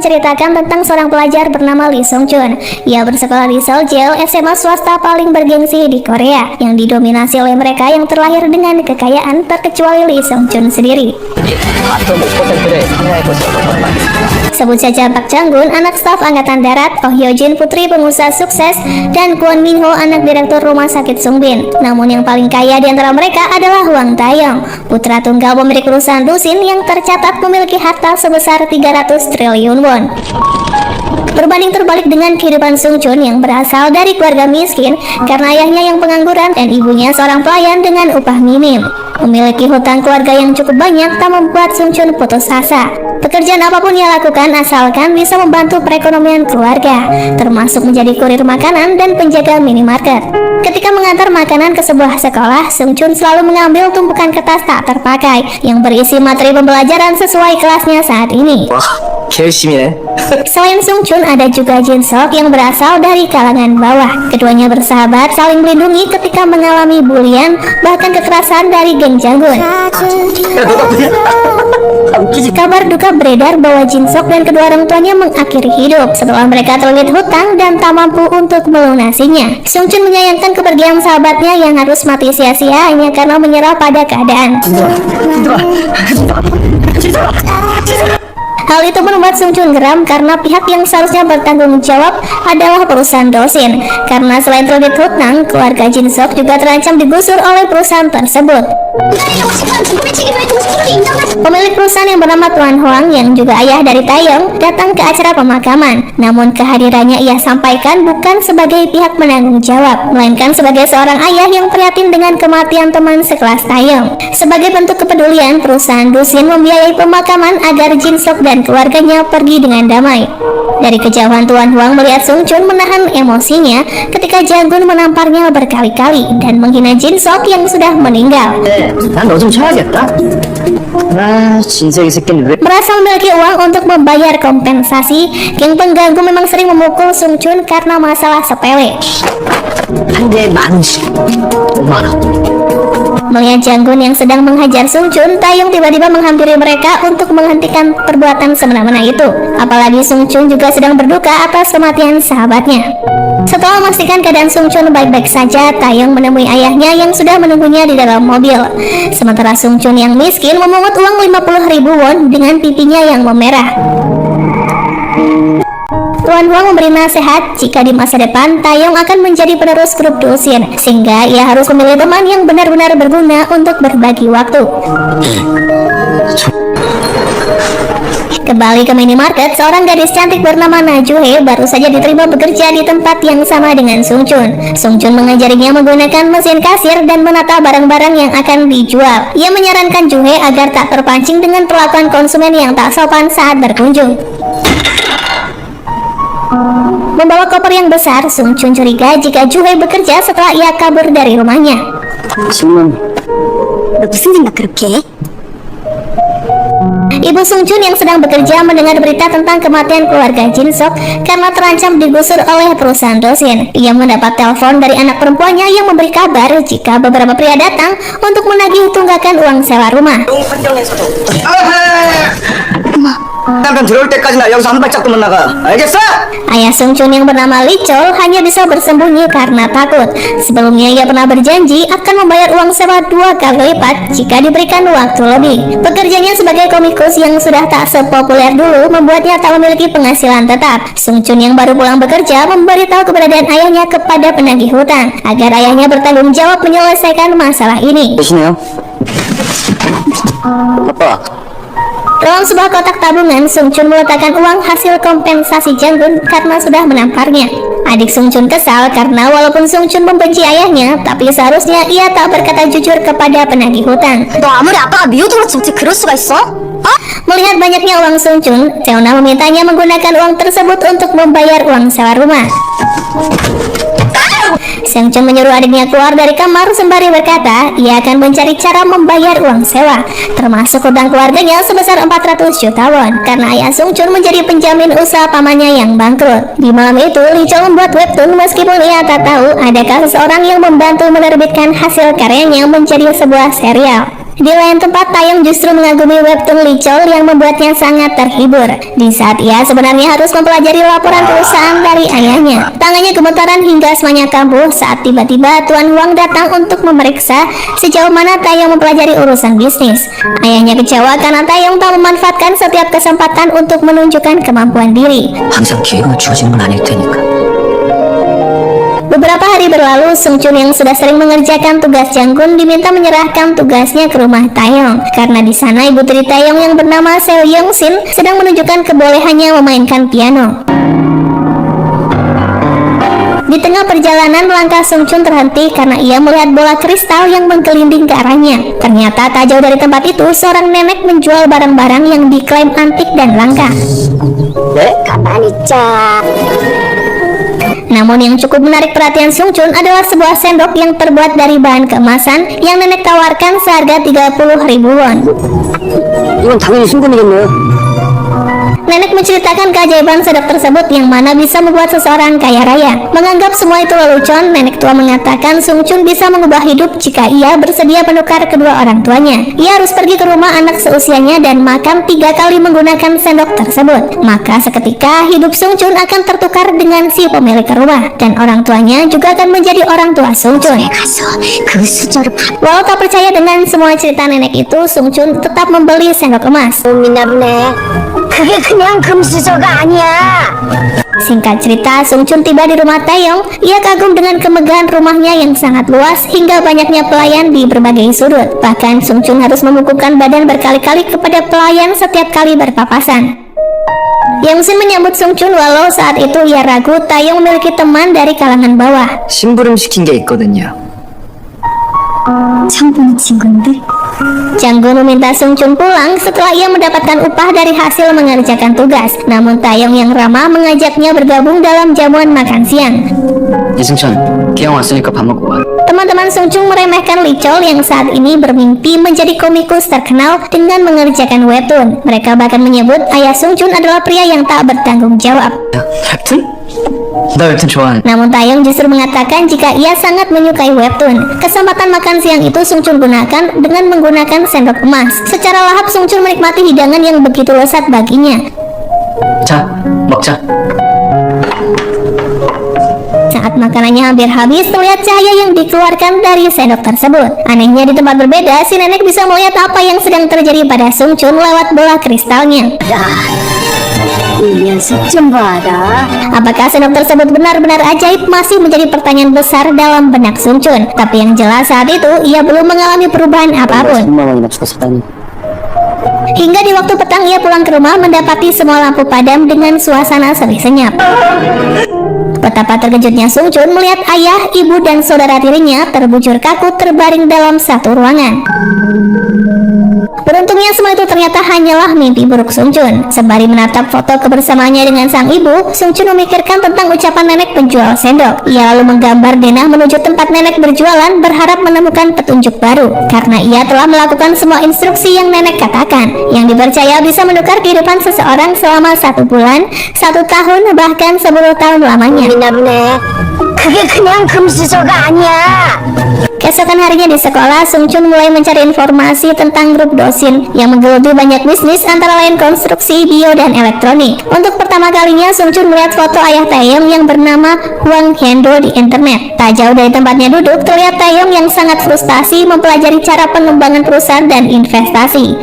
menceritakan tentang seorang pelajar bernama Lee Sung Chun. Ia bersekolah di Seoul, SMA swasta paling bergengsi di Korea, yang didominasi oleh mereka yang terlahir dengan kekayaan, terkecuali Lee Sung Chun sendiri. Sebut saja Park Jang-gun, anak staf Angkatan Darat, Oh Hyo-jin, putri pengusaha sukses, dan Kwon Min-ho, anak direktur rumah sakit Sungbin. Namun yang paling kaya di antara mereka adalah Hwang Tae-yong, putra tunggal pemilik perusahaan Dusin yang tercatat memiliki harta sebesar 300 triliun won. Berbanding terbalik dengan kehidupan Sung Chun yang berasal dari keluarga miskin karena ayahnya yang pengangguran dan ibunya seorang pelayan dengan upah minim. Memiliki hutang keluarga yang cukup banyak tak membuat Sung Chun putus asa. Pekerjaan apapun ia lakukan asalkan bisa membantu perekonomian keluarga, termasuk menjadi kurir makanan dan penjaga minimarket. Ketika mengantar makanan ke sebuah sekolah, Sung Chun selalu mengambil tumpukan kertas tak terpakai yang berisi materi pembelajaran sesuai kelasnya saat ini. Selain Sung Chun, ada juga Jin Sok yang berasal dari kalangan bawah. Keduanya bersahabat, saling melindungi ketika mengalami bulian, bahkan kekerasan dari geng Jang-gun. Kabar duka beredar bahwa Jin Sok dan kedua orang tuanya mengakhiri hidup setelah mereka terlilit hutang dan tak mampu untuk melunasinya. Sung Chun menyayangkan kepergian sahabatnya yang harus mati sia-sia hanya karena menyerah pada keadaan. Hal itu membuat Sung Chun geram karena pihak yang seharusnya bertanggung jawab adalah perusahaan Dosin. Karena selain terlilit hutang, keluarga Jin Sok juga terancam digusur oleh perusahaan tersebut. Pemilik perusahaan yang bernama Tuan Hwang yang juga ayah dari Tae-yong datang ke acara pemakaman. Namun kehadirannya ia sampaikan bukan sebagai pihak menanggung jawab, melainkan sebagai seorang ayah yang prihatin dengan kematian teman sekelas Tae-yong. Sebagai bentuk kepedulian, perusahaan Dusin membiayai pemakaman agar Jin Sok dan keluarganya pergi dengan damai. Dari kejauhan Tuan Hwang melihat Sung Chun menahan emosinya ketika Jang-gun menamparnya berkali-kali dan menghina Jin Sok yang sudah meninggal. Merasa memiliki uang untuk membayar kompensasi, geng pengganggu memang sering memukul Sung Chun karena masalah sepele. Melihat Jang-gun yang sedang menghajar Sung Chun, Tae-yong tiba-tiba menghampiri mereka untuk menghentikan perbuatan semena-mena itu. Apalagi Sung Chun juga sedang berduka atas kematian sahabatnya. Setelah memastikan keadaan Sung Chun baik-baik saja, Tae-yong menemui ayahnya yang sudah menunggunya di dalam mobil. Sementara Sung Chun yang miskin memungut uang 50.000 won dengan pipinya yang memerah. Tuan Hwang memberi nasihat jika di masa depan Tae-yong akan menjadi penerus grup Dusin, sehingga ia harus memilih teman yang benar-benar berguna untuk berbagi waktu. Kembali ke minimarket, seorang gadis cantik bernama Na Ju-hye baru saja diterima bekerja di tempat yang sama dengan Sung Chun. Sung Chun mengajarinya menggunakan mesin kasir dan menata barang-barang yang akan dijual. Ia menyarankan Ju-hye agar tak terpancing dengan perlakuan konsumen yang tak sopan saat berkunjung. Membawa koper yang besar, Sung Chun curiga jika Ju-hye bekerja setelah ia kabur dari rumahnya. Ibu Sung Chun yang sedang bekerja mendengar berita tentang kematian keluarga Jin Sok karena terancam digusur oleh perusahaan Dosin. Ia mendapat telepon dari anak perempuannya yang memberi kabar jika beberapa pria datang untuk menagih tunggakan uang sewa rumah. Ayah Sung Chun yang bernama Lee Chol hanya bisa bersembunyi karena takut. Sebelumnya ia pernah berjanji akan membayar uang sewa 2 kali lipat jika diberikan waktu lebih. Pekerjaannya sebagai komikus yang sudah tak sepopuler dulu membuatnya tak memiliki penghasilan tetap. Sung Chun yang baru pulang bekerja memberitahu keberadaan ayahnya kepada penagih hutang agar ayahnya bertanggung jawab menyelesaikan masalah ini. Dalam sebuah kotak tabungan, Sung Chun meletakkan uang hasil kompensasi Jang-gun karena sudah menamparnya. Adik Sung Chun kesal karena walaupun Sung Chun membenci ayahnya, tapi seharusnya ia tak berkata jujur kepada penagih hutang. Melihat banyaknya uang Sung Chun, Seona memintanya menggunakan uang tersebut untuk membayar uang sewa rumah. Sung Chun menyuruh adiknya keluar dari kamar sembari berkata ia akan mencari cara membayar uang sewa, termasuk hutang keluarganya sebesar 400 juta won, karena ayah Sung Chun menjadi penjamin usaha pamannya yang bangkrut. Di malam itu, Lee Chol membuat webtoon meskipun ia tak tahu adakah seseorang yang membantu menerbitkan hasil karyanya menjadi sebuah serial. Di lain tempat, Taeyong justru mengagumi webtoon Licol yang membuatnya sangat terhibur. Di saat ia sebenarnya harus mempelajari laporan perusahaan dari ayahnya, tangannya gemetaran hingga semuanya kambuh saat tiba-tiba Tuan Huang datang untuk memeriksa sejauh mana Taeyong mempelajari urusan bisnis. Ayahnya kecewa karena Taeyong tak memanfaatkan setiap kesempatan untuk menunjukkan kemampuan diri. 항상 기회가 주어지는 건 아닐 테니까. Beberapa hari berlalu, Sung Chun yang sudah sering mengerjakan tugas Janggun diminta menyerahkan tugasnya ke rumah Taeyong karena di sana ibu tiri Taeyong yang bernama Seo Yong Sin sedang menunjukkan kebolehannya memainkan piano. Di tengah perjalanan, langkah Sung Chun terhenti karena ia melihat bola kristal yang menggelinding ke arahnya. Ternyata tak jauh dari tempat itu, seorang nenek menjual barang-barang yang diklaim antik dan langka. Namun yang cukup menarik perhatian Sung Chun adalah sebuah sendok yang terbuat dari bahan keemasan yang nenek tawarkan seharga 30.000 won. 이건 당연히 순금이겠네요. Nenek menceritakan keajaiban sendok tersebut yang mana bisa membuat seseorang kaya raya. Menganggap semua itu lelucon, nenek tua mengatakan Sung Chun bisa mengubah hidup jika ia bersedia menukar kedua orang tuanya. Ia harus pergi ke rumah anak seusianya dan makan 3 kali menggunakan sendok tersebut. Maka seketika hidup Sung Chun akan tertukar dengan si pemilik rumah, dan orang tuanya juga akan menjadi orang tua Sung Chun. Walau tak percaya dengan semua cerita nenek itu, Sung Chun tetap membeli sendok emas. 그게 그냥 금수저가 아니야. Singkat cerita, Sung Chun tiba di rumah Taeyong. Ia kagum dengan kemegahan rumahnya yang sangat luas hingga banyaknya pelayan di berbagai sudut. Bahkan Sung Chun harus membungkukkan badan berkali-kali kepada pelayan setiap kali berpapasan. Yong Sin menyambut Sung Chun walau saat itu ia ragu Taeyong memiliki teman dari kalangan bawah. 심부름 시킨 게 있거든요. 처음 보는 친구인데. Janggun meminta Sung Chun pulang setelah ia mendapatkan upah dari hasil mengerjakan tugas. Namun Taeyong yang ramah mengajaknya bergabung dalam jamuan makan siang. 이승천, 기왕 왔으니까 밥 먹고 와. Teman-teman Sung Chun meremehkan Licol yang saat ini bermimpi menjadi komikus terkenal dengan mengerjakan webtoon. Mereka bahkan menyebut ayah Sung Chun adalah pria yang tak bertanggung jawab. 웹툰? 나 웹툰 좋아하는데. Namun Taeyong justru mengatakan jika ia sangat menyukai webtoon. Kesempatan makan siang itu Sung Chun gunakan dengan menggunakan sendok emas. Secara lahap Sung Chun menikmati hidangan yang begitu lezat baginya. 자, 먹자. Saat makanannya hampir habis, terlihat cahaya yang dikeluarkan dari sendok tersebut. Anehnya di tempat berbeda, si nenek bisa melihat apa yang sedang terjadi pada Sung Chun lewat bola kristalnya. 이 녀석 좀 봐라. Apakah sendok tersebut benar-benar ajaib masih menjadi pertanyaan besar dalam benak Sung Chun. Tapi yang jelas saat itu ia belum mengalami perubahan apapun. 3만 원이나 죽었었다니. Hingga di waktu petang ia pulang ke rumah mendapati semua lampu padam dengan suasana sepi senyap. Betapa terkejutnya Sung Chun melihat ayah, ibu, dan saudara tirinya terbujur kaku terbaring dalam satu ruangan. Beruntungnya semua itu ternyata hanyalah mimpi buruk Sung Chun. Sembari menatap foto kebersamaannya dengan sang ibu, Sung Chun memikirkan tentang ucapan nenek penjual sendok. Ia lalu menggambar denah menuju tempat nenek berjualan berharap menemukan petunjuk baru. Karena ia telah melakukan semua instruksi yang nenek katakan, yang dipercaya bisa menukar kehidupan seseorang selama 1 bulan, 1 tahun, bahkan 10 tahun lamanya. 그게 그냥 금수저가 아니야. Keesokan harinya di sekolah, Sung Chun mulai mencari informasi tentang grup Dosin yang menggeluti banyak bisnis antara lain konstruksi, bio, dan elektronik. Untuk pertama kalinya, Sung Chun melihat foto ayah Taeyong yang bernama Huang Hendo di internet. Tak jauh dari tempatnya duduk, terlihat Taeyong yang sangat frustasi mempelajari cara pengembangan perusahaan dan investasi.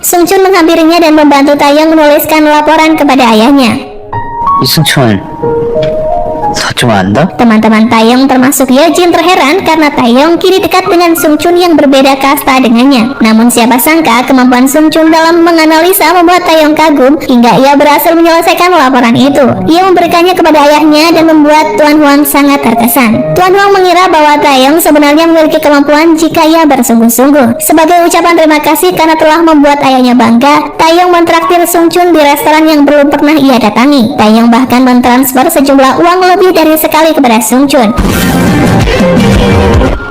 Sung Chun menghampirinya dan membantu Taeyong menuliskan laporan kepada ayahnya. 이승천, 너 좀 안다? Teman-teman Taeyong termasuk Yejin terheran karena Taeyong kini dekat dengan Sung Chun yang berbeda kasta dengannya. Namun siapa sangka kemampuan Sung Chun dalam menganalisa membuat Taeyong kagum hingga ia berhasil menyelesaikan laporan itu. Ia memberikannya kepada ayahnya dan membuat Tuan Huang sangat terkesan. Tuan Huang mengira bahwa Taeyong sebenarnya memiliki kemampuan jika ia bersungguh-sungguh. Sebagai ucapan terima kasih karena telah membuat ayahnya bangga, Taeyong mentraktir Sung Chun di restoran yang belum pernah ia datangi. Taeyong bahkan mentransfer sejumlah uang lebih dari sekali kepada Sung Chun.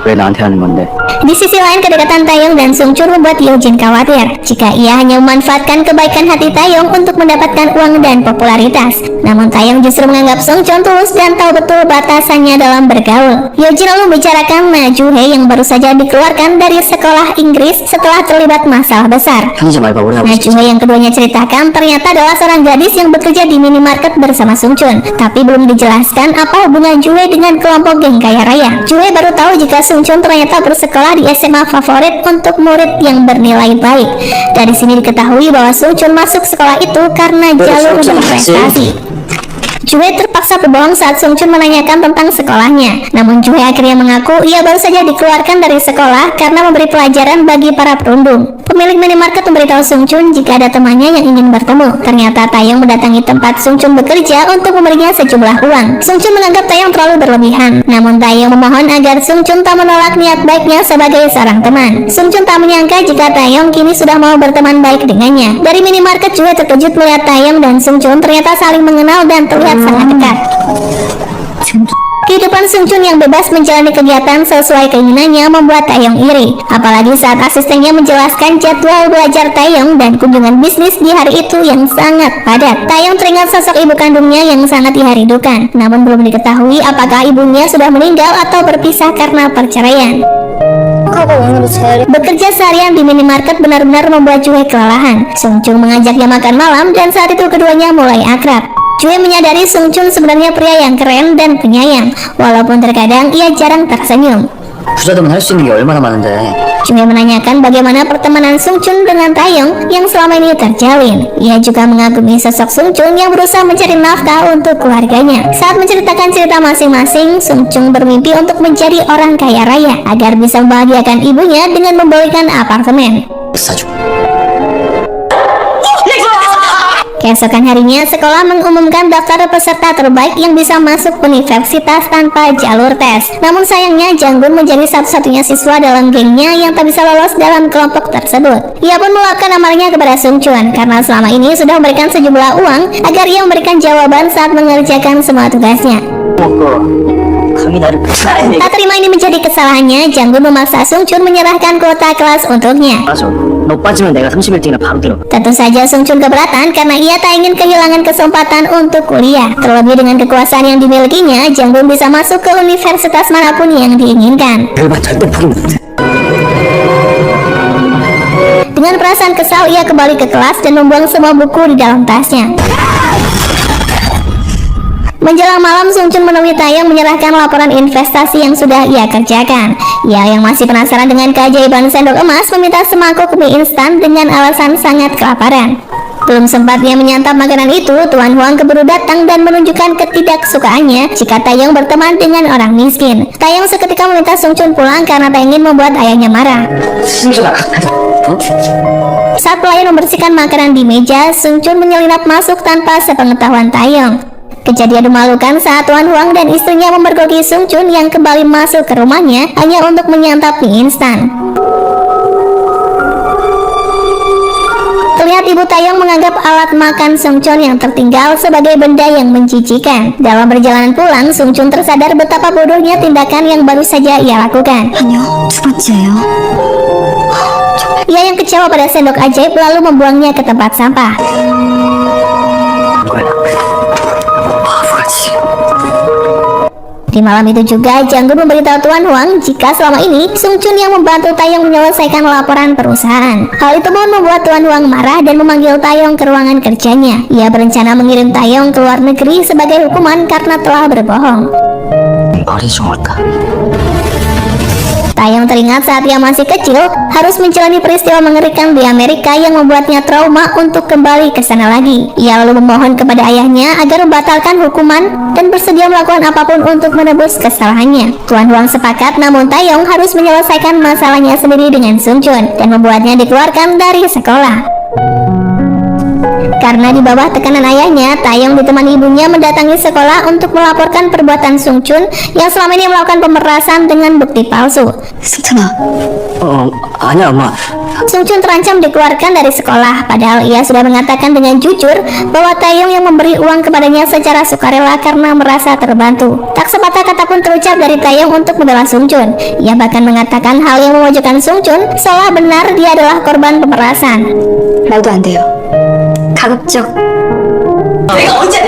왜 나한테 하는 건데? Di sisi lain, kedekatan Taeyong dan Sung Chun membuat Yeojin khawatir jika ia hanya memanfaatkan kebaikan hati Taeyong untuk mendapatkan uang dan popularitas. Namun Taeyong justru menganggap Sung Chun tulus dan tahu betul batasannya dalam bergaul. Yeojin lalu membicarakan Na Ju-hye yang baru saja dikeluarkan dari sekolah Inggris setelah terlibat masalah besar. 편의점 알바 오래 하고 Na 싶지? Ju-hye yang keduanya ceritakan ternyata adalah seorang gadis yang bekerja di minimarket bersama Sung Chun, tapi belum dijelaskan apa hubungan Ju-hye dengan kelompok geng kaya raya. Ju-hye baru tahu jika Sung Chun ternyata bersekolah di SMA favorit untuk murid yang bernilai baik. Dari sini diketahui bahwa Sung Chun masuk sekolah itu karena jalur berprestasi. Ju-hye terpaksa berbohong saat Sung Chun menanyakan tentang sekolahnya. Namun Ju-hye akhirnya mengaku ia baru saja dikeluarkan dari sekolah karena memberi pelajaran bagi para perundung. Pemilik minimarket memberitahu Sung Chun jika ada temannya yang ingin bertemu. Ternyata Taeyong mendatangi tempat Sung Chun bekerja untuk memberinya sejumlah uang. Sung Chun menganggap Taeyong terlalu berlebihan. Namun Taeyong memohon agar Sung Chun tak menolak niat baiknya sebagai seorang teman. Sung Chun tak menyangka jika Taeyong kini sudah mau berteman baik dengannya. Dari minimarket, Ju-hye terkejut melihat Taeyong dan Sung Chun ternyata saling mengenal dan terlihat sangat dekat. Kehidupan Sung Chun yang bebas menjalani kegiatan sesuai keinginannya membuat Taeyong iri. Apalagi saat asistennya menjelaskan jadwal belajar Taeyong dan kunjungan bisnis di hari itu yang sangat padat. Taeyong teringat sosok ibu kandungnya yang sangat diharindukan. Namun belum diketahui apakah ibunya sudah meninggal atau berpisah karena perceraian. Bekerja seharian di minimarket benar-benar membuat Ju-hye kelelahan. Sung Chun mengajaknya makan malam dan saat itu keduanya mulai akrab. Ju-hye menyadari Sung Chun sebenarnya pria yang keren dan penyayang, walaupun terkadang ia jarang tersenyum. 부자되면 할 수 있는 게 얼마나 많은데. Ju-hye menanyakan bagaimana pertemanan Sung Chun dengan Taeyong yang selama ini terjalin. Ia juga mengagumi sosok Sung Chun yang berusaha mencari nafkah untuk keluarganya. Saat menceritakan cerita masing-masing, Sung Chun bermimpi untuk menjadi orang kaya raya agar bisa membahagiakan ibunya dengan membelikan apartemen. 사줘. Keesokan harinya, sekolah mengumumkan daftar peserta terbaik yang bisa masuk universitas tanpa jalur tes. Namun sayangnya, Jang-gun menjadi satu-satunya siswa dalam gengnya yang tak bisa lolos dalam kelompok tersebut. Ia pun meluapkan amarnya kepada Sung Chun karena selama ini sudah memberikan sejumlah uang agar ia memberikan jawaban saat mengerjakan semua tugasnya. 감히 나를 Tak terima ini menjadi kesalahannya, Jang-gun memaksa Sung Chun menyerahkan kuota kelas untuknya. 빠져. 너 빠지면 내가 31등이나 바로 들어. Tentu saja Sung Chun keberatan karena ia tak ingin kehilangan kesempatan untuk kuliah. Terlebih dengan kekuasaan yang dimilikinya, Jang-gun bisa masuk ke universitas manapun yang diinginkan. 별반 절대 포기 못해. Dengan perasaan kesal, ia kembali ke kelas dan membuang semua buku di dalam tasnya. Menjelang malam, Sung Chun menemui Taeyong menyerahkan laporan investasi yang sudah ia kerjakan. Ia yang masih penasaran dengan keajaiban sendok emas meminta semangkuk mie instan dengan alasan sangat kelaparan. Belum sempat ia menyantap makanan itu, Tuan Huang keburu datang dan menunjukkan ketidaksukaannya jika Taeyong berteman dengan orang miskin. Taeyong seketika meminta Sung Chun pulang karena tak ingin membuat ayahnya marah. 승준아. 어? Saat pelayan membersihkan makanan di meja, Sung Chun menyelinap masuk tanpa sepengetahuan Taeyong. Kejadian memalukan saat Tuan Huang dan istrinya memergoki Sung Chun yang kembali masuk ke rumahnya hanya untuk menyantap mie instan. Terlihat ibu Taeyong menganggap alat makan Sung Chun yang tertinggal sebagai benda yang menjijikan. Dalam perjalanan pulang, Sung Chun tersadar betapa bodohnya tindakan yang baru saja ia lakukan. 아니요, 두 번째예요. Ia yang kecewa pada sendok ajaib lalu membuangnya ke tempat sampah. 뭐야? 바보같이. Di malam itu juga, Jang-gun memberitahu Tuan Huang jika selama ini Sung Chun yang membantu Taeyong menyelesaikan laporan perusahaan. Hal itu pun membuat Tuan Huang marah dan memanggil Taeyong ke ruangan kerjanya. Ia berencana mengirim Taeyong ke luar negeri sebagai hukuman karena telah berbohong. 말이 좀 올까? Taeyong teringat saat ia masih kecil harus menjalani peristiwa mengerikan di Amerika yang membuatnya trauma untuk kembali ke sana lagi. Ia lalu memohon kepada ayahnya agar membatalkan hukuman dan bersedia melakukan apapun untuk menebus kesalahannya. Tuan Huang sepakat, namun Taeyong harus menyelesaikan masalahnya sendiri dengan Sung Chun dan membuatnya dikeluarkan dari sekolah. Karena di bawah tekanan ayahnya, Taeyong ditemani ibunya mendatangi sekolah untuk melaporkan perbuatan Sung Chun yang selama ini melakukan pemerasan dengan bukti palsu. 승찬아. 아니야, 엄마. Sung Chun terancam dikeluarkan dari sekolah, padahal ia sudah mengatakan dengan jujur bahwa Taeyong yang memberi uang kepadanya secara sukarela karena merasa terbantu. Tak sepatah kata pun terucap dari Taeyong untuk membela Sung Chun. Ia bahkan mengatakan hal yang memojokkan Sung Chun seolah benar dia adalah korban pemerasan. 말도 안 돼요. 가급적 내가 언제?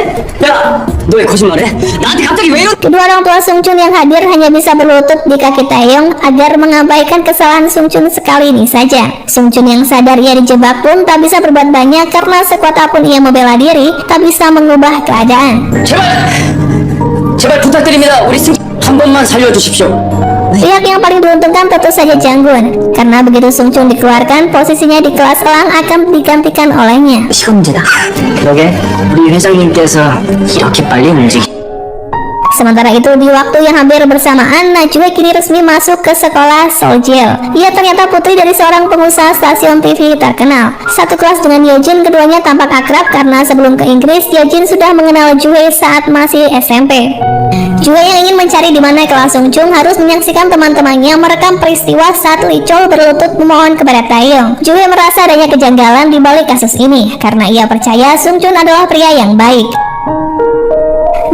야, 너 왜 거짓말해? 나한테 갑자기 왜 이러? Kedua orang tua Sung Chun yang hadir hanya bisa berlutut di kaki Taeyong agar mengabaikan kesalahan Sung Chun sekali ini saja. Sung Chun yang sadar ia dijebak pun tak bisa berbuat banyak karena sekuat apapun ia membela diri, tak bisa mengubah keadaan. 제발 부탁드립니다. 우리 승 한 번만 살려주십시오. Pihak yang paling diuntungkan tentu saja Janggun, karena begitu Sung Chun dikeluarkan, posisinya di kelas elang akan digantikan olehnya. 시간 문제다. 그러게 우리 회장님께서 이렇게 빨리 움직이. Sementara itu, di waktu yang hampir bersamaan, Najwa kini resmi masuk ke sekolah Soljil. Ia ternyata putri dari seorang pengusaha stasiun TV terkenal. Satu kelas dengan Yejin, keduanya tampak akrab karena sebelum ke Inggris, Yejin sudah mengenal Jue saat masih SMP. Jue yang ingin mencari di mana kelas Sung Chun harus menyaksikan teman-temannya merekam peristiwa saat Lee Chol berlutut memohon kepada Taeyong. Jue merasa adanya kejanggalan di balik kasus ini karena ia percaya Sung Chun adalah pria yang baik.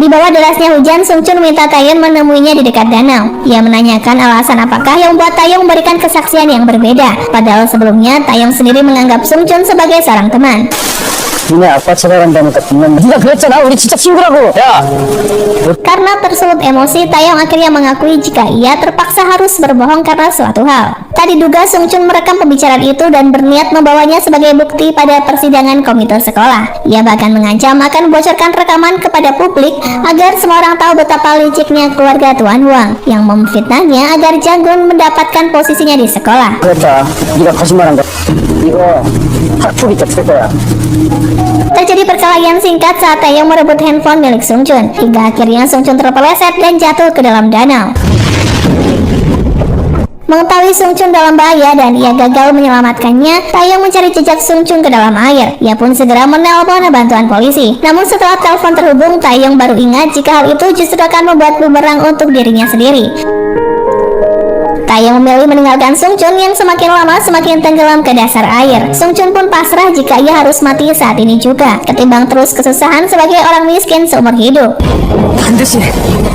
Di bawah derasnya hujan, Sung Chun meminta Taeyong menemuinya di dekat danau. Ia menanyakan alasan apakah yang membuat Taeyong memberikan kesaksian yang berbeda. Padahal sebelumnya Taeyong sendiri menganggap Sung Chun sebagai seorang teman. 니네 아빠 찾아간다니까 분명 네가 그랬잖아. 우리 진짜 친구라고. 야. Karena tersulut emosi, Taeyong akhirnya mengakui jika ia terpaksa harus berbohong karena suatu hal. Tak diduga Sung Chun merekam pembicaraan itu dan berniat membawanya sebagai bukti pada persidangan komite sekolah. Ia bahkan mengancam akan membocorkan rekaman kepada publik agar semua orang tahu betapa liciknya keluarga Tuan Huang yang memfitnahnya agar Janggun mendapatkan posisinya di sekolah. 그랬다. 네가 거짓말한 거. 이거 학폭이 덮칠 거야. Terjadi perkelahian singkat saat Taeyong merebut handphone milik Sung Chun, hingga akhirnya Sung Chun terpeleset dan jatuh ke dalam danau. Mengetahui Sung Chun dalam bahaya dan ia gagal menyelamatkannya, Taeyong mencari jejak Sung Chun ke dalam air. Ia pun segera menelpon bantuan polisi. Namun setelah telepon terhubung, Taeyong baru ingat jika hal itu justru akan membuat bumerang untuk dirinya sendiri. Taeyong memilih meninggalkan Sung Chun yang semakin lama semakin tenggelam ke dasar air. Sung Chun pun pasrah jika ia harus mati saat ini juga, ketimbang terus kesusahan sebagai orang miskin seumur hidup. 반드시.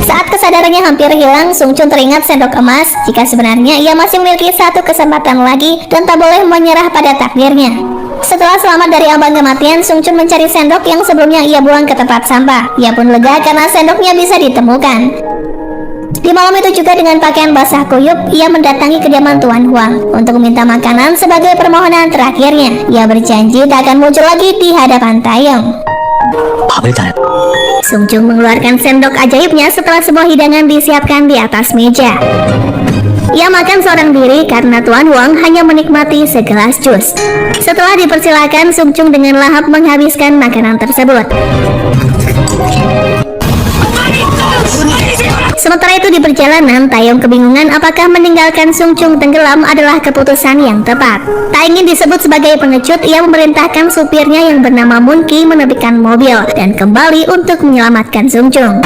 Saat kesadarannya hampir hilang, Sung Chun teringat sendok emas jika sebenarnya ia masih memiliki satu kesempatan lagi dan tak boleh menyerah pada takdirnya. Setelah selamat dari ambang kematian, Sung Chun mencari sendok yang sebelumnya ia buang ke tempat sampah. Ia pun lega karena sendoknya bisa ditemukan. Di malam itu juga dengan pakaian basah kuyup, ia mendatangi kediaman Tuan Huang untuk meminta makanan sebagai permohonan terakhirnya. Ia berjanji tak akan muncul lagi di hadapan Taeyong. 밥을 달. Sung Chun mengeluarkan sendok ajaibnya setelah semua hidangan disiapkan di atas meja. Ia makan seorang diri karena Tuan Huang hanya menikmati segelas jus. Setelah dipersilakan, Sung Chun dengan lahap menghabiskan makanan tersebut. Sementara itu di perjalanan, Taeyong kebingungan apakah meninggalkan Sung Chun tenggelam adalah keputusan yang tepat. Tak ingin disebut sebagai pengecut, ia memerintahkan supirnya yang bernama Moon Ki menepikan mobil dan kembali untuk menyelamatkan Sung Chun.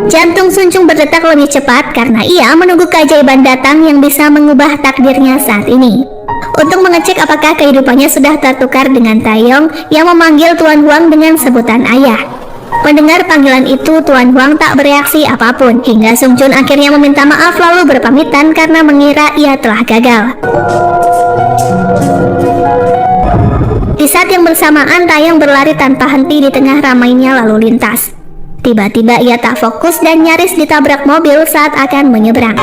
Jantung Sung Chun berdetak lebih cepat karena ia menunggu keajaiban datang yang bisa mengubah takdirnya saat ini. Untuk mengecek apakah kehidupannya sudah tertukar dengan Taeyong yang memanggil Tuan Huang dengan sebutan ayah. Mendengar panggilan itu, Tuan Huang tak bereaksi apapun, hingga Sung Chun akhirnya meminta maaf lalu berpamitan karena mengira ia telah gagal. Di saat yang bersamaan, Taeyong berlari tanpa henti di tengah ramainya lalu lintas. Tiba-tiba ia tak fokus dan nyaris ditabrak mobil saat akan menyeberang.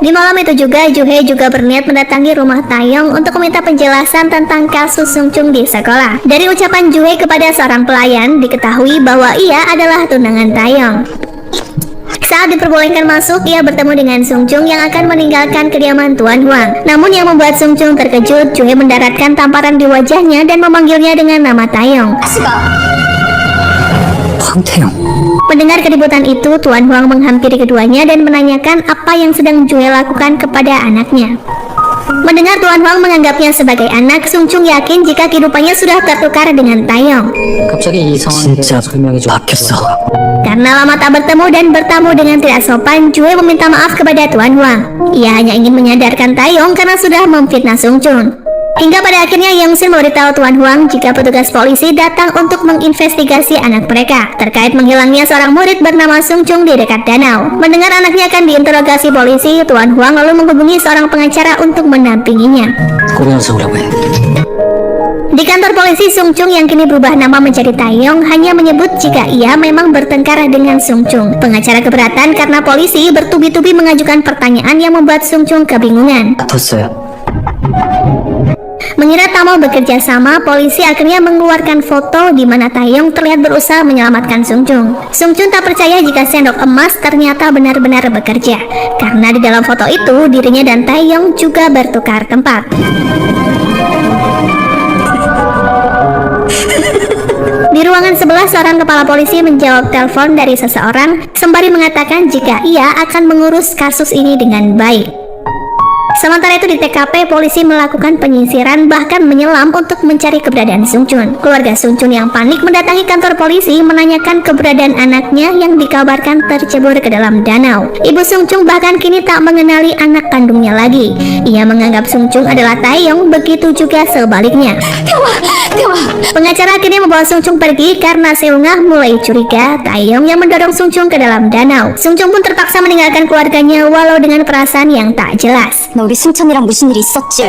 Di malam itu juga, Juhe juga berniat mendatangi rumah Taeyong untuk meminta penjelasan tentang kasus Sung Chun di sekolah. Dari ucapan Juhe kepada seorang pelayan, diketahui bahwa ia adalah tunangan Taeyong. Saat diperbolehkan masuk, ia bertemu dengan Sung Chun yang akan meninggalkan kediaman Tuan Huang. Namun yang membuat Sung Chun terkejut, Juhe mendaratkan tamparan di wajahnya dan memanggilnya dengan nama Taeyong. 황태영. Mendengar keributan itu, Tuan Huang menghampiri keduanya dan menanyakan apa yang sedang Jue lakukan kepada anaknya. Mendengar Tuan Huang menganggapnya sebagai anak, Sung Chung yakin jika kehidupannya sudah tertukar dengan Taeyong. 갑자기 이 상황에 대해서 설명해 줘. 바뀌었어. Karena lama tak bertemu dan bertamu dengan tidak sopan, Jue meminta maaf kepada Tuan Huang. Ia hanya ingin menyadarkan Taeyong karena sudah memfitnah Sung Chung. Hingga pada akhirnya Yang Sin memberitahu Tuan Huang jika petugas polisi datang untuk menginvestigasi anak mereka terkait menghilangnya seorang murid bernama Sung Chung di dekat danau. Mendengar anaknya akan diinterogasi polisi, Tuan Huang lalu menghubungi seorang pengacara untuk mendampinginya. 고변호사 오라고 해. Di kantor polisi, Sung Chung yang kini berubah nama menjadi Taeyong hanya menyebut jika ia memang bertengkar dengan Sung Chung. Pengacara keberatan karena polisi bertubi-tubi mengajukan pertanyaan yang membuat Sung Chung kebingungan. 뒀어요. Mengira tak mau bekerja sama, polisi akhirnya mengeluarkan foto di mana Taeyong terlihat berusaha menyelamatkan Sung Chung. Sung Chung tak percaya jika sendok emas ternyata benar-benar bekerja, karena di dalam foto itu dirinya dan Taeyong juga bertukar tempat. Di ruangan sebelah, seorang kepala polisi menjawab telepon dari seseorang sembari mengatakan jika ia akan mengurus kasus ini dengan baik. Sementara itu di TKP, polisi melakukan penyisiran bahkan menyelam untuk mencari keberadaan Sung Chung. Keluarga Sung Chung yang panik mendatangi kantor polisi menanyakan keberadaan anaknya yang dikabarkan tercebur ke dalam danau. Ibu Sung Chung bahkan kini tak mengenali anak kandungnya lagi. Ia menganggap Sung Chung adalah Taeyong, begitu juga sebaliknya. Pengacara akhirnya membawa Sung Chung pergi karena Seungah mulai curiga Taeyong yang mendorong Sung Chung ke dalam danau. Sung Chung pun terpaksa meninggalkan keluarganya walau dengan perasaan yang tak jelas. 너 우리 승천이랑 무슨 일 있었지?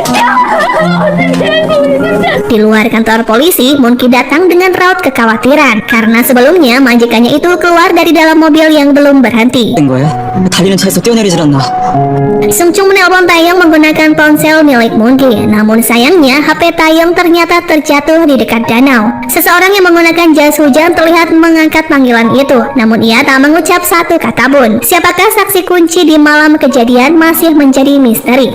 Di luar kantor polisi, Moon-ki datang dengan raut kekhawatiran karena sebelumnya majikannya itu keluar dari dalam mobil yang belum berhenti. 된 거야? 달리는 차에서 뛰어내리질 않나? Sung Chung menelpon Taeyong menggunakan ponsel milik Moon-ki. Namun sayangnya HP Taeyong ternyata terjatuh di dekat danau. Seseorang yang menggunakan jas hujan terlihat mengangkat panggilan itu, namun ia tak mengucap satu kata pun. Siapakah saksi kunci di malam kejadian masih menjadi misteri.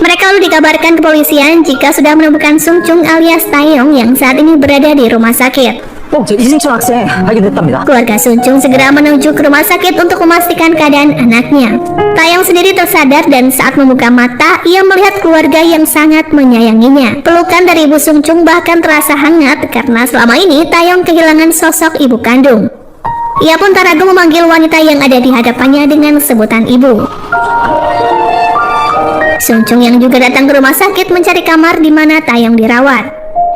Mereka lalu dikabarkan kepolisian jika sudah menemukan Sung Chung alias Taeyong yang saat ini berada di rumah sakit. 저 이승철 학생 발견됐답니다. Keluarga Sung Chung segera menuju ke rumah sakit untuk memastikan keadaan anaknya. Taeyong sendiri tersadar dan saat membuka mata, ia melihat keluarga yang sangat menyayanginya. Pelukan dari ibu Sung Chung bahkan terasa hangat karena selama ini Taeyong kehilangan sosok ibu kandung. Ia pun tak ragu memanggil wanita yang ada di hadapannya dengan sebutan ibu. Sung Chung yang juga datang ke rumah sakit mencari kamar di mana Taeyong dirawat.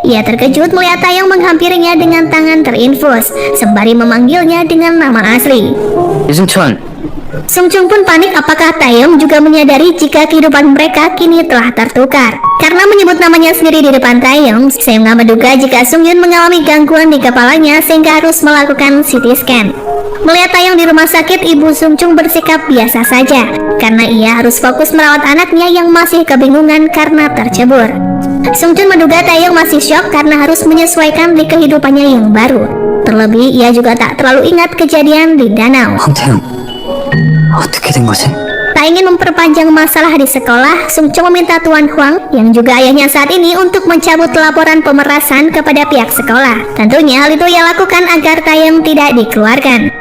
Ia terkejut melihat Taeyong menghampirinya dengan tangan terinfus, sembari memanggilnya dengan nama asli. 이승철. Sung Chung pun panik apakah Taeyong juga menyadari jika kehidupan mereka kini telah tertukar. Karena menyebut namanya sendiri di depan Taeyong, Seungah menduga jika Sung Yun mengalami gangguan di kepalanya sehingga harus melakukan CT scan. Melihat Taeyong di rumah sakit, ibu Sung Chung bersikap biasa saja karena ia harus fokus merawat anaknya yang masih kebingungan karena tercebur. Sung Chung menduga Taeyong masih syok karena harus menyesuaikan di kehidupannya yang baru. Terlebih, ia juga tak terlalu ingat kejadian di danau. 황태영. 어떻게 된 거지? Tak ingin memperpanjang masalah di sekolah, Sung Chung meminta Tuan Huang, yang juga ayahnya saat ini, untuk mencabut laporan pemerasan kepada pihak sekolah. Tentunya hal itu ia lakukan agar Taeyong tidak dikeluarkan.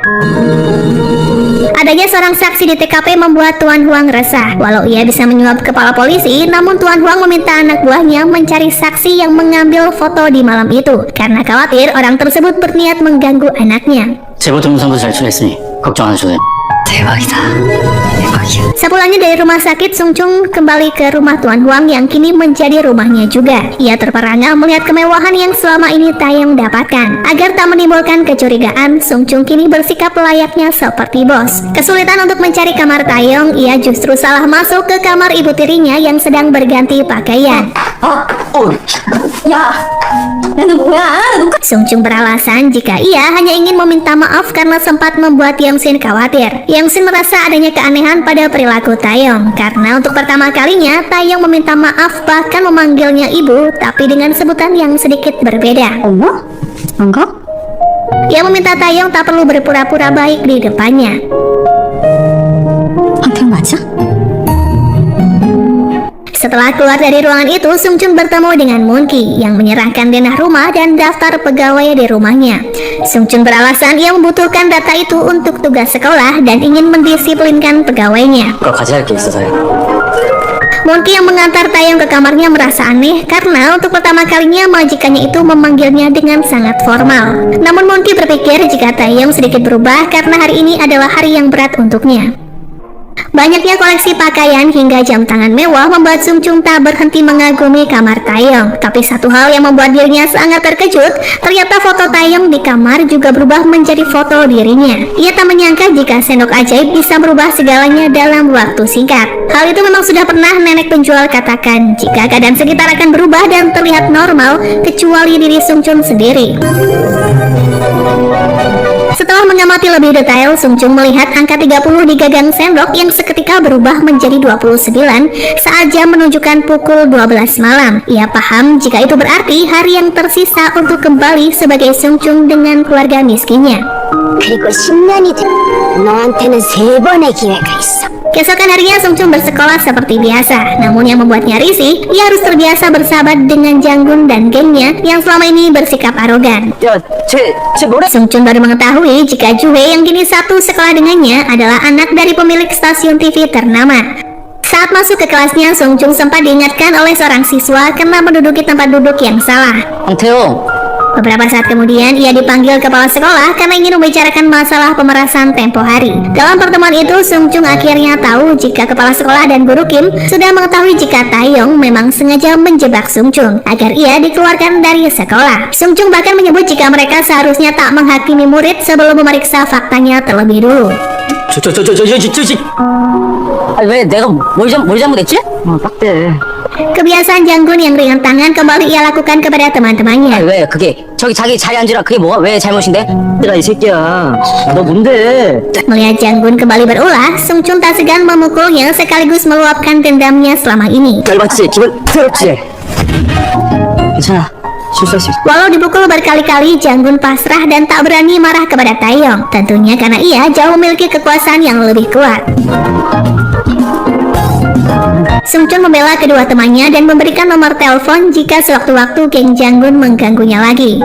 Adanya seorang saksi di TKP membuat Tuan Huang resah. Walau ia bisa menyuap kepala polisi, namun Tuan Huang meminta anak buahnya mencari saksi yang mengambil foto di malam itu karena khawatir orang tersebut berniat mengganggu anaknya. 제보 동영상도 잘 처리했으니 걱정 안 하셔도 돼. 대박이다. 대박이야. Sepulangnya dari rumah sakit, Sung Chung kembali ke rumah Tuan Huang yang kini menjadi rumahnya juga. Ia terperangah melihat kemewahan yang selama ini Taeyong dapatkan. Agar tak menimbulkan kecurigaan, Sung Chung kini bersikap layaknya seperti bos. Kesulitan untuk mencari kamar Taeyong, ia justru salah masuk ke kamar ibu tirinya yang sedang berganti pakaian. 야, 너 뭐야? 너 Sung Chung beralasan jika ia hanya ingin meminta maaf karena sempat membuat Yang Sin khawatir. Yang Sin merasa adanya keanehan pada perilaku Taeyong karena untuk pertama kalinya Taeyong meminta maaf bahkan memanggilnya ibu tapi dengan sebutan yang sedikit berbeda. 엄마? 뭔가? Ia meminta Taeyong tak perlu berpura-pura baik di depannya. 황태영 맞아? Setelah keluar dari ruangan itu, Sung Chun bertemu dengan Moon Ki yang menyerahkan denah rumah dan daftar pegawai di rumahnya. Sung Chun beralasan ia membutuhkan data itu untuk tugas sekolah dan ingin mendisiplinkan pegawainya. 그거 가져야 할 게 있어서요. Moon Ki yang mengantar Taeyong ke kamarnya merasa aneh karena untuk pertama kalinya majikannya itu memanggilnya dengan sangat formal. Namun Moon Ki berpikir jika Taeyong sedikit berubah karena hari ini adalah hari yang berat untuknya. Banyaknya koleksi pakaian hingga jam tangan mewah membuat Sung Chun tak berhenti mengagumi kamar Taeyong. Tapi satu hal yang membuat dirinya sangat terkejut, ternyata foto Taeyong di kamar juga berubah menjadi foto dirinya. Ia tak menyangka jika sendok ajaib bisa merubah segalanya dalam waktu singkat. Hal itu memang sudah pernah nenek penjual katakan, jika keadaan sekitar akan berubah dan terlihat normal, kecuali diri Sung Chun sendiri. Setelah mengamati lebih detail, Sung Chun melihat angka 30 di gagang sendok yang seketika berubah menjadi 29 saat jam menunjukkan pukul 12 malam. Ia paham jika itu berarti hari yang tersisa untuk kembali sebagai Sung Chun dengan keluarga miskinnya. 그리고 10년이 돼. 너한테는 3번의 기회가 있어. Keesokan harinya Sung Chun bersekolah seperti biasa. Namun yang membuatnya risih, ia harus terbiasa bersahabat dengan Janggun dan gengnya yang selama ini bersikap arogan. 야, 쟤 뭐래? Sung Chun baru mengetahui jika Juhei yang kini satu sekolah dengannya adalah anak dari pemilik stasiun TV ternama. Saat masuk ke kelasnya, Sung Chun sempat diingatkan oleh seorang siswa karena menduduki tempat duduk yang salah. 황태용, Beberapa saat kemudian, ia dipanggil kepala sekolah karena ingin membicarakan masalah pemerasan tempo hari. Dalam pertemuan itu, Sung Chun akhirnya tahu jika kepala sekolah dan guru Kim sudah mengetahui jika Taeyong memang sengaja menjebak Sung Chun agar ia dikeluarkan dari sekolah. Sung Chun bahkan menyebut jika mereka seharusnya tak menghakimi murid sebelum memeriksa faktanya terlebih dulu. 왜 내가 뭘 잘못했지? 빡대. Kebiasaan Janggun yang ringan tangan kembali ia lakukan kepada teman-temannya. 왜 그게 저기 자기 자리 앉으라 그게 뭐야? 왜 잘못인데? 얘들아 이 새끼야, 너 뭔데? Melihat Janggun kembali berulah, Sung Chun tak segan memukulnya sekaligus meluapkan dendamnya selama ini. 열받지? 기분 더럽지? 괜찮아, 실수할 수 있어. Walau dipukul berkali-kali, Janggun pasrah dan tak berani marah kepada Taeyong. Tentunya karena ia jauh memiliki kekuasaan yang lebih kuat. Sung Chun membela kedua temannya dan memberikan nomor telepon jika sewaktu-waktu geng Janggun mengganggunya lagi.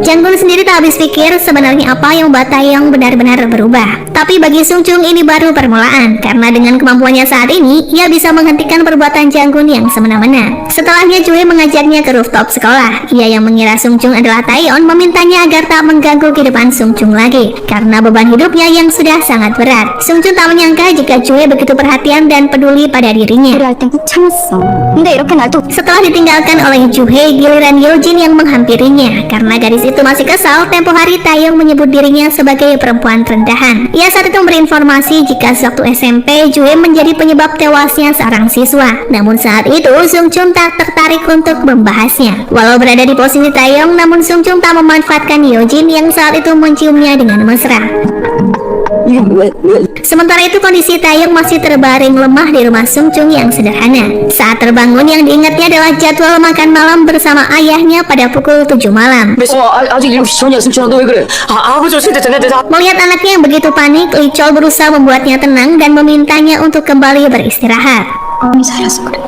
Janggun sendiri tak habis pikir sebenarnya apa yang membuat Taeyong benar-benar berubah. Tapi bagi Sung Chun ini baru permulaan, karena dengan kemampuannya saat ini, ia bisa menghentikan perbuatan Janggun yang semena-mena. Setelahnya Juhei mengajaknya ke rooftop sekolah. Ia yang mengira Sung Chun adalah Taeyong memintanya agar tak mengganggu kehidupan Sung Chun lagi, karena beban hidupnya yang sudah sangat berat. Sung Chun tak menyangka jika Juhei begitu perhatian dan peduli pada dirinya. 그럴 땐 꼭 참았어. 근데 이렇게 날 또 Setelah ditinggalkan oleh Juhei, giliran Yeojin yang menghampirinya. Karena gadis itu masih kesal, tempo hari Taeyong menyebut dirinya sebagai perempuan rendahan. Ia saat itu memberi informasi jika sewaktu SMP, Juhei menjadi penyebab tewasnya seorang siswa. Namun saat itu, Sung Chun tak tertarik untuk membahasnya. Walau berada di posisi Taeyong, namun Sung Chun tak memanfaatkan Yeojin yang saat itu menciumnya dengan mesra. Sementara itu kondisi Taeyong masih terbaring lemah di rumah Sung Chun yang sederhana. Saat terbangun yang diingatnya adalah jadwal makan malam bersama ayahnya pada pukul 7 malam. 아직 7시 전이야, 승철아. 너 왜 그래? 아버지 오실 때 전해드려. Melihat anaknya yang begitu panik, Lee Chol berusaha membuatnya tenang dan memintanya untuk kembali beristirahat. 마음이 살아서 그래.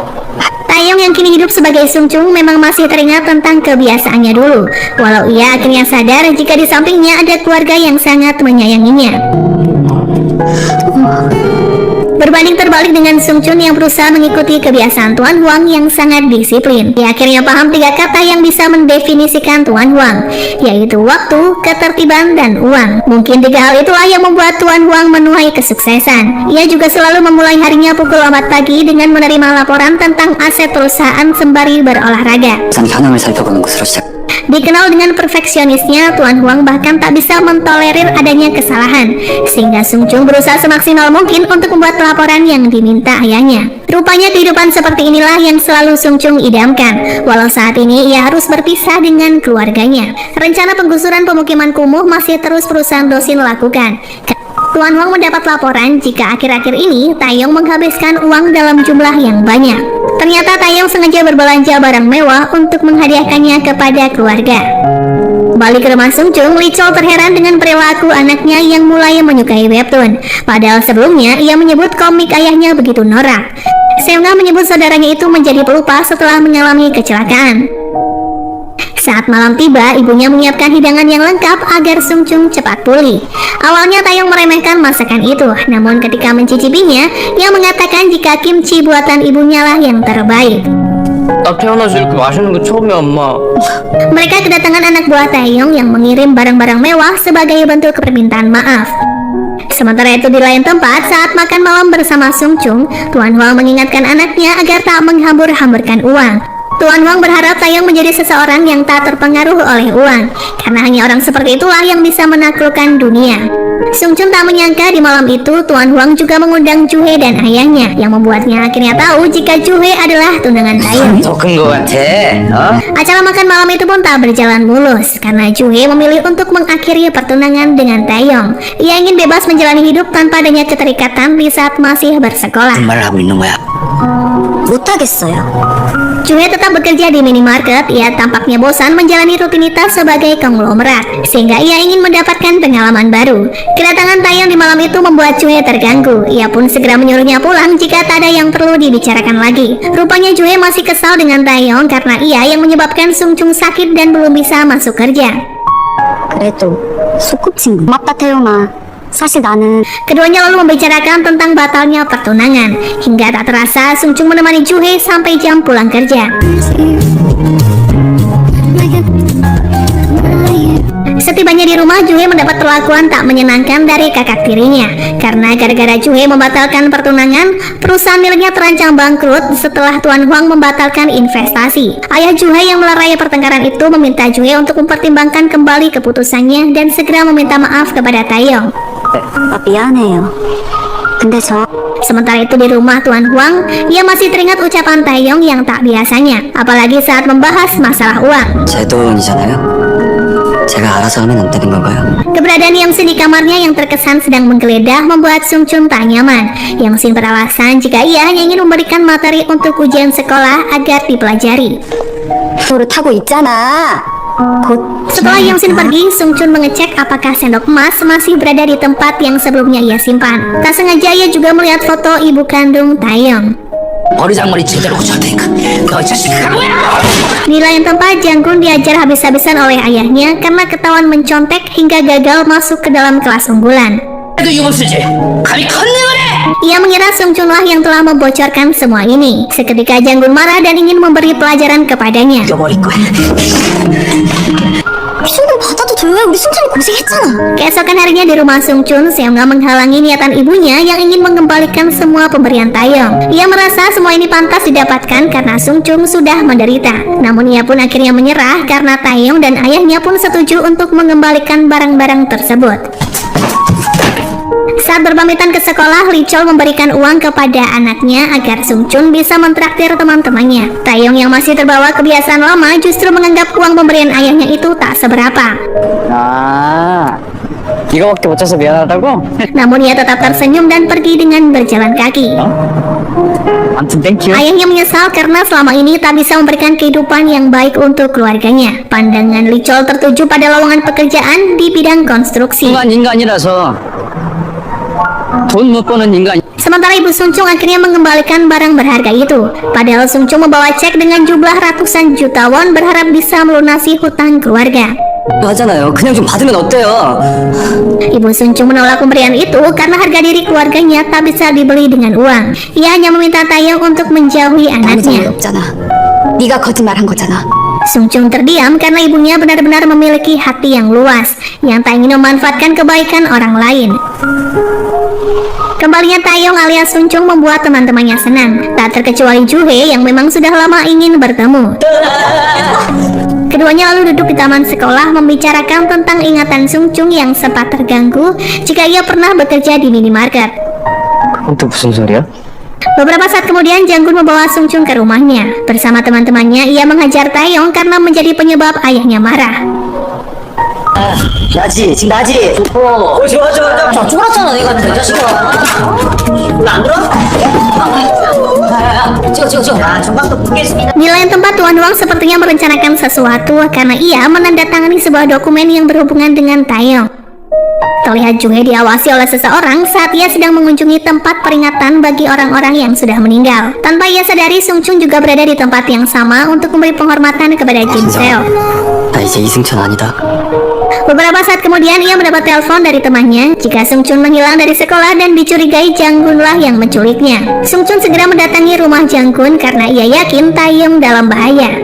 Taeyong yang kini hidup sebagai Sung Chun memang masih teringat tentang kebiasaannya dulu. Walau ia akhirnya sadar jika di sampingnya ada keluarga yang sangat menyayanginya. Berbanding terbalik dengan Sung Chun yang berusaha mengikuti kebiasaan Tuan Huang yang sangat disiplin. Dia akhirnya paham 3 kata yang bisa mendefinisikan Tuan Huang, yaitu waktu, ketertiban, dan uang. Mungkin 3 hal itulah yang membuat Tuan Huang menuai kesuksesan. Ia juga selalu memulai harinya pukul 4 pagi dengan menerima laporan tentang aset perusahaan sembari berolahraga. 현황을 살펴보는 것으로 시작. Dikenal dengan perfeksionisnya, Tuan Huang bahkan tak bisa mentolerir adanya kesalahan, sehingga Sung Chun berusaha semaksimal mungkin untuk membuat laporan yang diminta ayahnya. Rupanya kehidupan seperti inilah yang selalu Sung Chun idamkan, walau saat ini ia harus berpisah dengan keluarganya. Rencana penggusuran pemukiman kumuh masih terus perusahaan Dosin lakukan. Tuan Huang mendapat laporan jika akhir-akhir ini Taeyong menghabiskan uang dalam jumlah yang banyak. Ternyata Taeyong sengaja berbelanja barang mewah untuk menghadiahkannya kepada keluarga. Balik ke rumah Sung Chun, Lee Chol terheran dengan perilaku anaknya yang mulai menyukai webtoon. Padahal sebelumnya ia menyebut komik ayahnya begitu norak. Seonga menyebut saudaranya itu menjadi pelupa setelah mengalami kecelakaan. Saat malam tiba, ibunya menyiapkan hidangan yang lengkap agar Sungchung cepat pulih. Awalnya Taeyong meremehkan masakan itu, namun ketika mencicipinya, ia mengatakan jika kimchi buatan ibunya lah yang terbaik. 나 태어나서 이렇게 맛있는 거 처음이야, 엄마. Mereka kedatangan anak buah Taeyong yang mengirim barang-barang mewah sebagai bentuk permintaan maaf. Sementara itu di lain tempat, saat makan malam bersama Sungchung, Tuan Huang mengingatkan anaknya agar tak menghambur-hamburkan uang. Tuan Huang berharap Taeyong menjadi seseorang yang tak terpengaruh oleh uang, karena hanya orang seperti itulah yang bisa menaklukkan dunia. Sungchung tak menyangka di malam itu Tuan Huang juga mengundang Juhe dan ayahnya, yang membuatnya akhirnya tahu jika Juhe adalah tunangan Taeyong. 더 큰 거 같아. Acara makan malam itu pun tak berjalan mulus, karena Juhe memilih untuk mengakhiri pertunangan dengan Taeyong. Ia ingin bebas menjalani hidup tanpa adanya keterikatan di saat masih bersekolah. 말을 하고 있는 거야. 못하겠어요. Juhe tetap bekerja di minimarket. Ia tampaknya bosan menjalani rutinitas sebagai konglomerat, sehingga ia ingin mendapatkan pengalaman baru. Kedatangan Taeyong di malam itu membuat Juhe terganggu. Ia pun segera menyuruhnya pulang jika tak ada yang perlu dibicarakan lagi. Rupanya Juhe masih kesal dengan Taeyong karena ia yang menyebabkan Sungchung sakit dan belum bisa masuk kerja. 그래도 소꿉친구. 고맙다 태용아. 사실 나는 Keduanya lalu membicarakan tentang batalnya pertunangan. Hingga tak terasa Sungchung menemani Juhe sampai jam pulang kerja. Setibanya di rumah, Juhe mendapat perlakuan tak menyenangkan dari kakak tirinya. Karena gara-gara Juhe membatalkan pertunangan, perusahaan miliknya terancam bangkrut setelah Tuan Huang membatalkan investasi. Ayah Juhe yang melerai pertengkaran itu meminta Juhe untuk mempertimbangkan kembali keputusannya dan segera meminta maaf kepada Taeyong. 미안해요. 근데 Sementara itu di rumah Tuan Huang, ia masih teringat ucapan Taeyong yang tak biasanya, apalagi saat membahas masalah uang. 제 돈이잖아요. 제가 알아서 하면 안 되는 건가요? Keberadaan Yamsin di kamarnya yang terkesan sedang menggeledah membuat Sungchung tak nyaman. Yamsin beralasan jika ia hanya ingin memberikan materi untuk ujian sekolah agar dipelajari. 도를 타고 있잖아. Setelah Yamsin pergi, Sungchun mengecek apakah sendok emas masih berada di tempat yang sebelumnya ia simpan. Tak sengaja ia juga melihat foto ibu kandung Taeyong. 머리장머리 제대로 고쳐야 되니까 너 자식 Di lain tempat, Janggun diajar habis-habisan oleh ayahnya karena ketahuan mencontek hingga gagal masuk ke dalam kelas unggulan. 그래도 이건 쓰지 감히 컨닝을 해. Ia mengira Sungchun lah yang telah membocorkan semua ini. Seketika Janggun marah dan ingin memberi pelajaran kepadanya. 죽여버릴 거야. 피눈 받아도 돼. 우리 순천이 고생했잖아. Keesokan harinya di rumah Sungchun, Seonga menghalangi niatan ibunya yang ingin mengembalikan semua pemberian Taeyong. Ia merasa semua ini pantas didapatkan karena Sungchun sudah menderita. Namun ia pun akhirnya menyerah karena Taeyong dan ayahnya pun setuju untuk mengembalikan barang-barang tersebut. Saat berpamitan ke sekolah, Lee Chol memberikan uang kepada anaknya agar Sungchun bisa mentraktir teman-temannya. Taeyong yang masih terbawa kebiasaan lama justru menganggap uang pemberian ayahnya itu tak seberapa. 아, 이거밖에 못 쳐서 미안하다고? Namun ia tetap tersenyum dan pergi dengan berjalan kaki. 아무튼 땡큐. Ayahnya menyesal karena selama ini tak bisa memberikan kehidupan yang baik untuk keluarganya. Pandangan Lee Chol tertuju pada lowongan pekerjaan di bidang konstruksi. 인간이라서 돈 못 버는 인간. Sementara ibu Sungchung akhirnya mengembalikan barang berharga itu. Padahal Sungchung membawa cek dengan jumlah ratusan juta won berharap bisa melunasi hutang keluarga. 하잖아요. 그냥 좀 받으면 어때요? Ibu Sungchung menolak pemberian itu karena harga diri keluarganya tak bisa dibeli dengan uang. Ia hanya meminta Taeyong untuk menjauhi 아무 anaknya. 잘못 없잖아. 네가 거짓말한 거잖아. Sungchung terdiam karena ibunya benar-benar memiliki hati yang luas, yang tak ingin memanfaatkan kebaikan orang lain. Kembalinya Taeyong alias Sungchung membuat teman-temannya senang, tak terkecuali Juhe yang memang sudah lama ingin bertemu. Keduanya lalu duduk di taman sekolah membicarakan tentang ingatan Sungchung yang sempat terganggu jika ia pernah bekerja di minimarket. 그건 또 무슨 소리야? Beberapa saat kemudian Janggun membawa Sungchung ke rumahnya. Bersama teman-temannya, ia menghajar Taeyong karena menjadi penyebab ayahnya marah. 나지 지금 나지 좋고 좋아 저 쫄았잖아 내가 이 자식아 나안 들어? 찍어 전방도 보겠습니다. Di lain tempat, Tuan Huang sepertinya merencanakan sesuatu karena ia menandatangani sebuah dokumen yang berhubungan dengan Taeyong. Terlihat Jung Hae diawasi oleh seseorang saat ia sedang mengunjungi tempat peringatan bagi orang-orang yang sudah meninggal. Tanpa ia sadari, Sung Chun juga berada di tempat yang sama untuk memberi penghormatan kepada Kim Seo. 나 이제 이승철 아니다. Beberapa saat kemudian ia mendapat telepon dari temannya jika Sung Chun menghilang dari sekolah dan dicurigai Jang Gun lah yang menculiknya. Sung Chun segera mendatangi rumah Jang Gun karena ia yakin Taeyong dalam bahaya.